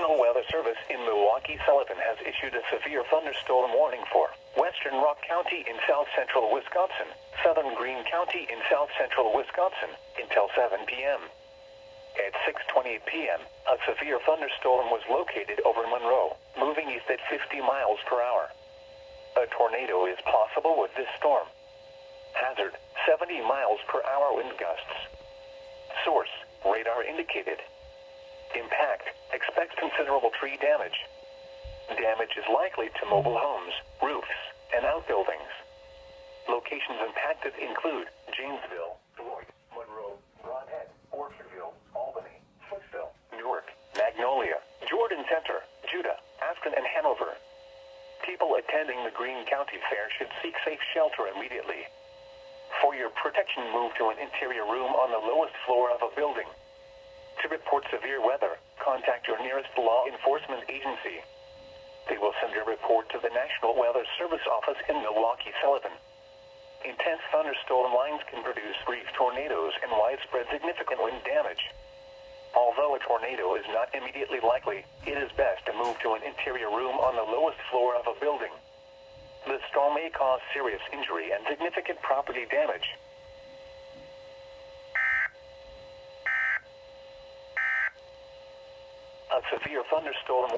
National Weather Service in Milwaukee Sullivan has issued a severe thunderstorm warning for western Rock County in south-central Wisconsin, southern Greene County in south-central Wisconsin, until 7 p.m. At 6:28 p.m., a severe thunderstorm was located over Monroe, moving east at 50 miles per hour. A tornado is possible with this storm. Hazard, 70 miles per hour wind gusts. Source, radar indicated. Impact, expect considerable tree damage. Damage is likely to mobile homes, roofs, and outbuildings. Locations impacted include Janesville, Floyd, Monroe, Brodhead, Orchardville, Albany, Footsville, Newark, Magnolia, Jordan Center, Judah, Aspen, and Hanover. People attending the Greene County Fair should seek safe shelter immediately. For your protection, move to an interior room on the lowest floor of a building. To report severe weather, contact your nearest law enforcement agency. They will send your report to the National Weather Service office in Milwaukee Sullivan. Intense thunderstorm lines can produce brief tornadoes and widespread significant wind damage. Although a tornado is not immediately likely, it is best to move to an interior room on the lowest floor of a building. The storm may cause serious injury and significant property damage. A severe thunderstorm